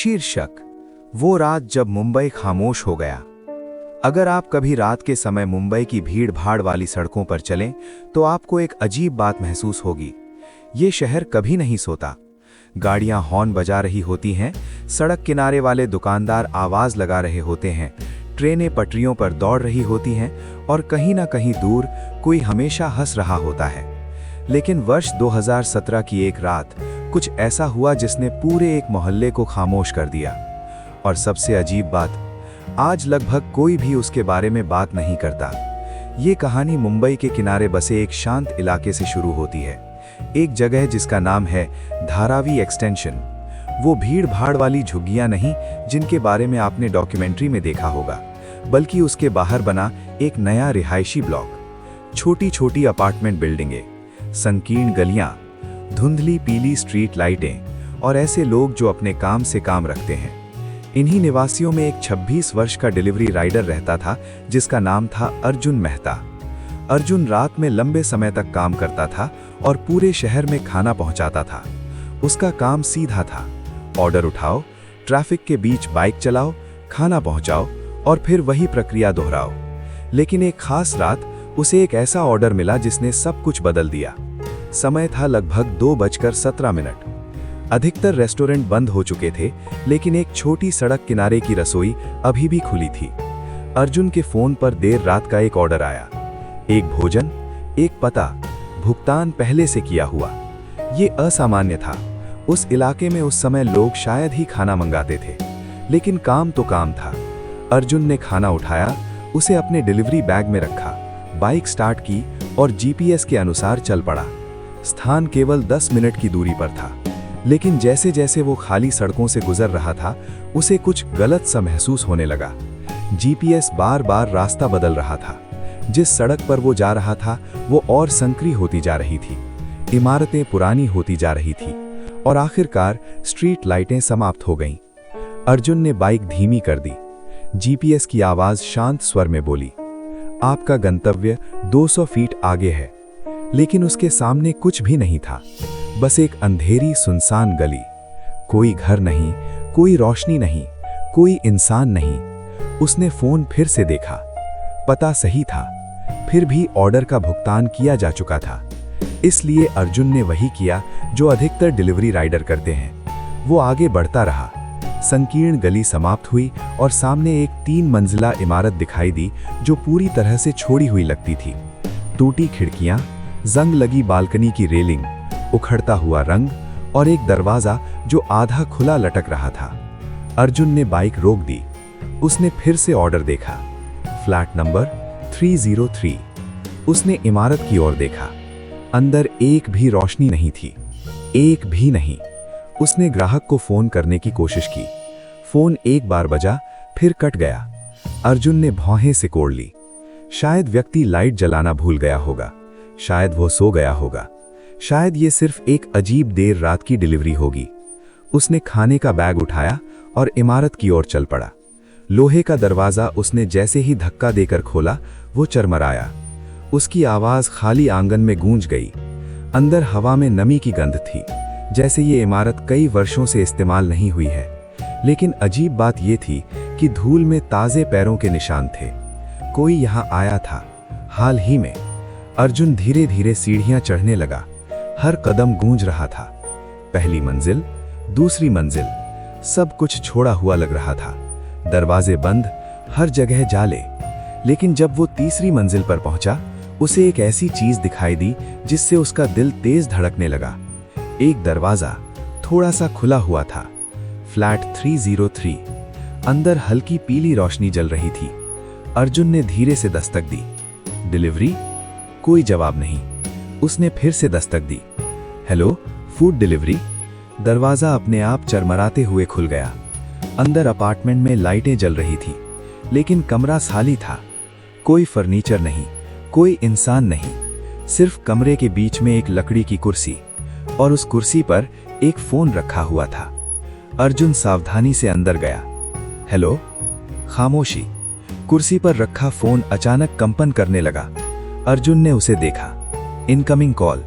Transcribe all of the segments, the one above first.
शीर्षक, वो रात जब मुंबई खामोश हो गया। अगर आप कभी रात के समय मुंबई की भीड़ भाड़ वाली सड़कों पर चलें तो आपको एक अजीब बात महसूस होगी। ये शहर कभी नहीं सोता। गाड़ियां हॉर्न बजा रही होती हैं, सड़क किनारे वाले दुकानदार आवाज लगा रहे होते हैं, ट्रेनें पटरियों पर दौड़ रही होती हैं और कहीं ना कहीं दूर कोई हमेशा हंस रहा होता है। लेकिन वर्ष 2017 की एक रात कुछ ऐसा हुआ जिसने पूरे एक मोहल्ले को खामोश कर दिया। और सबसे अजीब बात, आज लगभग कोई भी उसके बारे में बात नहीं करता। ये कहानी मुंबई के किनारे बसे एक शांत इलाके से शुरू होती है, एक जगह जिसका नाम है धारावी एक्सटेंशन। वो भीड़ भाड़ वाली झुग्गियां नहीं जिनके बारे में आपने डॉक्यूमेंट्री में देखा होगा, बल्कि उसके बाहर बना एक नया रिहायशी ब्लॉक। छोटी छोटी अपार्टमेंट बिल्डिंगें, संकीर्ण गलियां, धुंधली पीली स्ट्रीट लाइटें और ऐसे लोग जो अपने काम से काम रखते हैं। इन्हीं निवासियों में एक 26 वर्ष का डिलीवरी राइडर रहता था जिसका नाम था अर्जुन मेहता। अर्जुन रात में लंबे समय तक काम करता था और पूरे शहर में खाना पहुंचाता था। उसका काम सीधा था, ऑर्डर उठाओ, ट्रैफिक के बीच बाइक चलाओ, खाना पहुंचाओ और फिर वही प्रक्रिया दोहराओ। लेकिन एक खास रात उसे एक ऐसा ऑर्डर मिला जिसने सब कुछ बदल दिया। समय था लगभग 2:17। अधिकतर रेस्टोरेंट बंद हो चुके थे, लेकिन एक छोटी सड़क किनारे की रसोई अभी भी खुली थी। अर्जुन के फोन पर देर रात का एक ऑर्डर आया, एक भोजन, एक पता, भुगतान पहले से किया हुआ। ये असामान्य था। उस इलाके में उस समय लोग शायद ही खाना मंगाते थे, लेकिन काम तो काम था। अर्जुन ने खाना उठाया, उसे अपने डिलीवरी बैग में रखा, बाइक स्टार्ट की और जीपीएस के अनुसार चल पड़ा। स्थान केवल 10 मिनट की दूरी पर था, लेकिन जैसे जैसे वो खाली सड़कों से गुजर रहा था, उसे कुछ गलत सा महसूस होने लगा। जीपीएस बार बार रास्ता बदल रहा था। जिस सड़क पर वो जा रहा था वो और संकरी होती जा रही थी, इमारतें पुरानी होती जा रही थी और आखिरकार स्ट्रीट लाइटें समाप्त हो गईं। अर्जुन ने बाइक धीमी कर दी। जीपीएस की आवाज शांत स्वर में बोली, आपका गंतव्य 200 फीट आगे है। लेकिन उसके सामने कुछ भी नहीं था, बस एक अंधेरी सुनसान गली। कोई घर नहीं, कोई रोशनी नहीं, कोई इंसान नहीं। उसने फोन फिर से देखा, पता सही था, फिर भी ऑर्डर का भुगतान किया जा चुका था। इसलिए अर्जुन ने वही किया जो अधिकतर डिलीवरी राइडर करते हैं। वो आगे बढ़ता रहा। संकीर्ण गली समाप्त हुई और सामने एक 3 मंजिला इमारत दिखाई दी जो पूरी तरह से छोड़ी हुई लगती थी। टूटी खिड़कियां, जंग लगी बालकनी की रेलिंग, उखड़ता हुआ रंग और एक दरवाजा जो आधा खुला लटक रहा था। अर्जुन ने बाइक रोक दी। उसने फिर से ऑर्डर देखा, फ्लैट नंबर 303। उसने इमारत की ओर देखा। अंदर एक भी रोशनी नहीं थी, एक भी नहीं। उसने ग्राहक को फोन करने की कोशिश की। फोन एक बार बजा, फिर कट गया। अर्जुन ने भौहें सिकोड़ ली। शायद व्यक्ति लाइट जलाना भूल गया होगा, शायद वो सो गया होगा, शायद ये सिर्फ एक अजीब देर रात की डिलीवरी होगी। उसने खाने का बैग उठाया और इमारत की ओर चल पड़ा। लोहे का दरवाजा उसने जैसे ही धक्का देकर खोला, वो चरमराया। उसकी आवाज खाली आंगन में गूंज गई। अंदर हवा में नमी की गंध थी, जैसे ये इमारत कई वर्षों से इस्तेमाल नहीं हुई है। लेकिन अजीब बात ये थी कि धूल में ताजे पैरों के निशान थे। कोई यहाँ आया था, हाल ही में। अर्जुन धीरे धीरे सीढ़ियां चढ़ने लगा। हर कदम गूंज रहा था। पहली मंजिल, दूसरी मंजिल, सब कुछ छोड़ा हुआ लग रहा था। दरवाजे बंद, हर जगह जाले। लेकिन जब वो तीसरी मंजिल पर पहुंचा, उसे एक ऐसी चीज दिखाई दी जिससे उसका दिल तेज धड़कने लगा। एक दरवाजा थोड़ा सा खुला हुआ था। फ्लैट 303। अंदर हल्की पीली रोशनी जल रही थी। अर्जुन ने धीरे से दस्तक दी। डिलीवरी? कोई जवाब नहीं। उसने फिर से दस्तक दी। Hello, food delivery? दरवाजा अपने आप चरमराते हुए खुल गया। अंदर अपार्टमेंट में लाइटें जल रही थी, लेकिन कमरा खाली था। कोई फर्नीचर नहीं, कोई इंसान नहीं, सिर्फ कमरे के बीच में एक लकड़ी की कुर्सी और उस कुर्सी पर एक फोन रखा हुआ था। अर्जुन सावधानी से अंदर गया। हेलो। खामोशी। कुर्सी पर रखा फोन अचानक कंपन करने लगा। अर्जुन ने उसे देखा। इनकमिंग कॉल,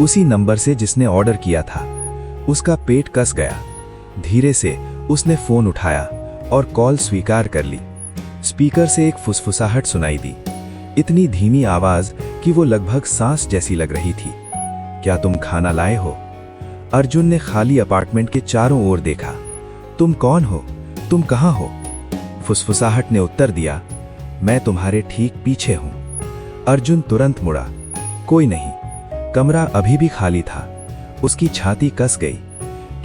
उसी नंबर से जिसने ऑर्डर किया था। उसका पेट कस गया। धीरे से उसने फोन उठाया और कॉल स्वीकार कर ली। स्पीकर से एक फुसफुसाहट सुनाई दी, इतनी धीमी आवाज कि वो लगभग सांस जैसी लग रही थी। क्या तुम खाना लाए हो? अर्जुन ने खाली अपार्टमेंट के चारों ओर देखा। तुम कौन हो? तुम कहाँ हो? फुसफुसाहट ने उत्तर दिया, मैं तुम्हारे ठीक पीछे हूं। अर्जुन तुरंत मुड़ा। कोई नहीं। कमरा अभी भी खाली था। उसकी छाती कस गई।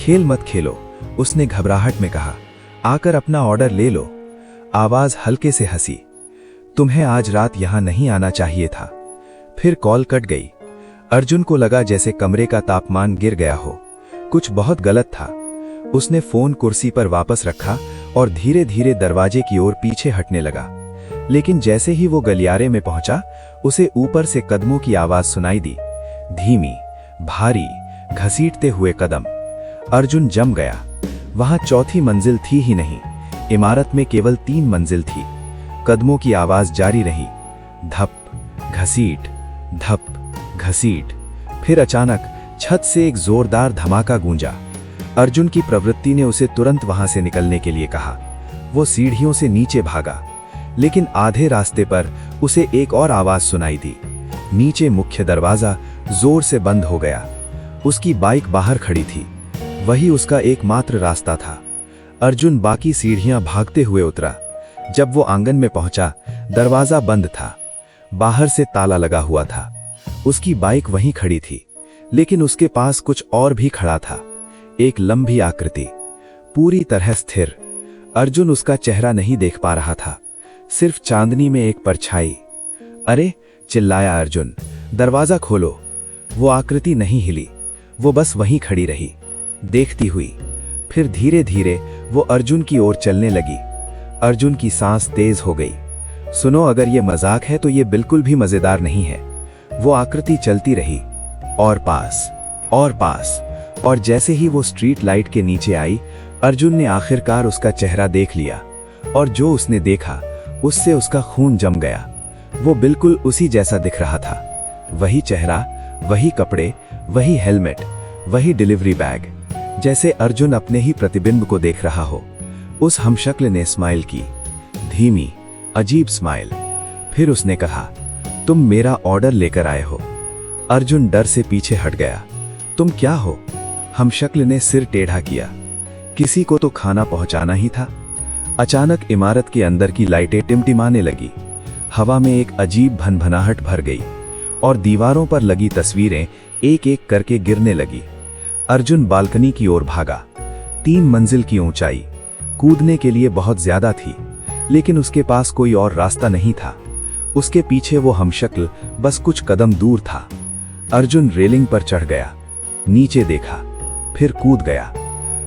खेल मत खेलो, उसने घबराहट में कहा। आकर अपना ऑर्डर ले लो। आवाज हल्के से हंसी। तुम्हें आज रात यहां नहीं आना चाहिए था। फिर कॉल कट गई। अर्जुन को लगा जैसे कमरे का तापमान गिर गया हो। कुछ बहुत गलत था। उसने फोन कुर्सी पर वापस रखा और धीरे धीरे दरवाजे की ओर पीछे हटने लगा। लेकिन जैसे ही वो गलियारे में पहुंचा, उसे ऊपर से कदमों की आवाज सुनाई दी। धीमी, भारी, घसीटते हुए कदम। अर्जुन जम गया। वहां चौथी मंजिल थी ही नहीं। इमारत में केवल 3 मंजिल थी। कदमों की आवाज जारी रही। धप, घसीट, धप, घसीट। फिर अचानक छत से एक जोरदार धमाका गूंजा। अर्जुन की प्रवृत्ति ने उसे तुरंत वहां से निकलने के लिए कहा। वो सीढ़ियों से नीचे भागा, लेकिन आधे रास्ते पर उसे एक और आवाज सुनाई दी। नीचे मुख्य दरवाजा जोर से बंद हो गया। उसकी बाइक बाहर खड़ी थी। वही उसका एकमात्र रास्ता था। अर्जुन बाकी सीढ़ियां भागते हुए उतरा। जब वो आंगन में पहुंचा, दरवाजा बंद था। बाहर से ताला लगा हुआ था। उसकी बाइक वहीं खड़ी थी, लेकिन उसके पास कुछ और भी खड़ा था। एक लंबी आकृति, पूरी तरह स्थिर। अर्जुन उसका चेहरा नहीं देख पा रहा था, सिर्फ चांदनी में एक परछाई। अरे, चिल्लाया अर्जुन, दरवाजा खोलो। वो आकृति नहीं हिली, वो बस वहीं खड़ी रही, देखती हुई। फिर धीरे धीरे वो अर्जुन की ओर चलने लगी। अर्जुन की सांस तेज हो गई। सुनो, अगर ये मजाक है तो ये बिल्कुल भी मजेदार नहीं है। वो आकृति चलती रही, और पास, और पास, और जैसे ही वो स्ट्रीट लाइट के नीचे आई, अर्जुन ने आखिरकार उसका चेहरा देख लिया। और जो उसने देखा, उससे उसका खून जम गया। वो बिल्कुल उसी जैसा दिख रहा था। वही चेहरा, वही कपड़े, वही हेलमेट, वही डिलीवरी बैग। जैसे अर्जुन अपने ही प्रतिबिंब को देख रहा हो। उस हमशक्ल ने स्माइल की, धीमी, अजीब स्माइल। फिर उसने कहा, तुम मेरा ऑर्डर लेकर आए हो। अर्जुन डर से पीछे हट गया। तुम क्या हो? हमशक्ल ने सिर टेढ़ा किया। किसी को तो खाना पहुंचाना ही था। अचानक इमारत के अंदर की लाइटें टिमटिमाने लगी। हवा में एक अजीब भनभनाहट भर गई और दीवारों पर लगी तस्वीरें एक एक करके गिरने लगी। अर्जुन बालकनी की ओर भागा। 3 मंजिल की ऊंचाई, कूदने के लिए बहुत ज्यादा थी, लेकिन उसके पास कोई और रास्ता नहीं था। उसके पीछे वो हमशक्ल बस कुछ कदम दूर था। अर्जुन रेलिंग पर चढ़ गया, नीचे देखा, फिर कूद गया।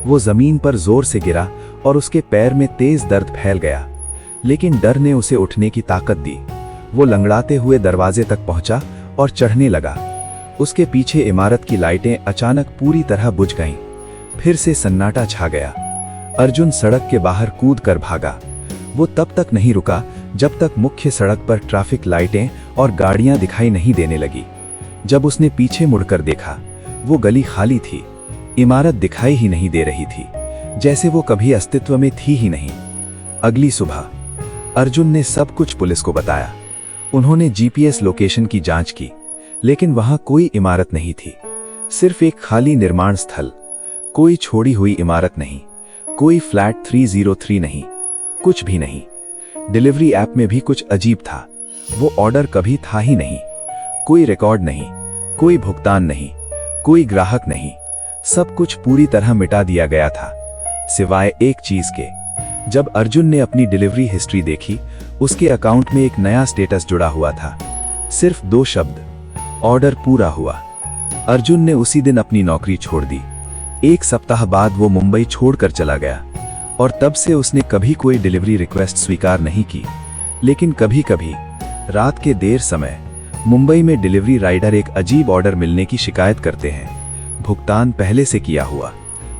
वो जमीन पर जोर से गिरा और उसके पैर में तेज दर्द फैल गया, लेकिन डर ने उसे उठने की ताकत दी। वो लंगड़ाते हुए दरवाजे तक पहुंचा और चढ़ने लगा। उसके पीछे इमारत की लाइटें अचानक पूरी तरह बुझ गईं। फिर से सन्नाटा छा गया। अर्जुन सड़क के बाहर कूद कर भागा। वो तब तक नहीं रुका जब तक मुख्य सड़क पर ट्रैफिक लाइटें और गाड़ियां दिखाई नहीं देने लगी। जब उसने पीछे मुड़कर देखा, वो गली खाली थी। इमारत दिखाई ही नहीं दे रही थी, जैसे वो कभी अस्तित्व में थी ही नहीं। अगली सुबह अर्जुन ने सब कुछ पुलिस को बताया। उन्होंने जीपीएस लोकेशन की जांच की, लेकिन वहां कोई इमारत नहीं थी, सिर्फ एक खाली निर्माण स्थल। कोई छोड़ी हुई इमारत नहीं, कोई फ्लैट 303 नहीं, कुछ भी नहीं। डिलीवरी ऐप में भी कुछ अजीब था। वो ऑर्डर कभी था ही नहीं। कोई रिकॉर्ड नहीं, कोई भुगतान नहीं, कोई ग्राहक नहीं। सब कुछ पूरी तरह मिटा दिया गया था, सिवाय एक चीज के। जब अर्जुन ने अपनी डिलीवरी हिस्ट्री देखी, उसके अकाउंट में एक नया स्टेटस जुड़ा हुआ था। सिर्फ 2 शब्द, ऑर्डर पूरा हुआ। अर्जुन ने उसी दिन अपनी नौकरी छोड़ दी। 1 सप्ताह बाद वो मुंबई छोड़कर चला गया, और तब से उसने कभी कोई डिलीवरी रिक्वेस्ट स्वीकार नहीं की। लेकिन कभी कभी रात के देर समय मुंबई में डिलीवरी राइडर एक अजीब ऑर्डर मिलने की शिकायत करते हैं। भुगतान पहले से किया हुआ,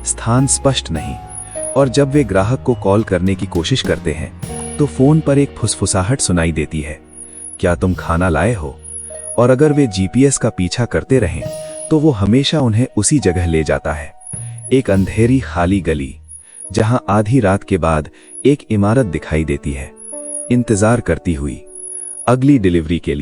स्थान स्पष्ट नहीं, और जब वे ग्राहक को कॉल करने की कोशिश करते हैं तो फोन पर एक फुसफुसाहट सुनाई देती है, क्या तुम खाना लाए हो? और अगर वे जीपीएस का पीछा करते रहें तो वो हमेशा उन्हें उसी जगह ले जाता है। एक अंधेरी खाली गली, जहां आधी रात के बाद एक इमारत दिखाई देती है, इंतजार करती हुई अगली डिलीवरी के लिए।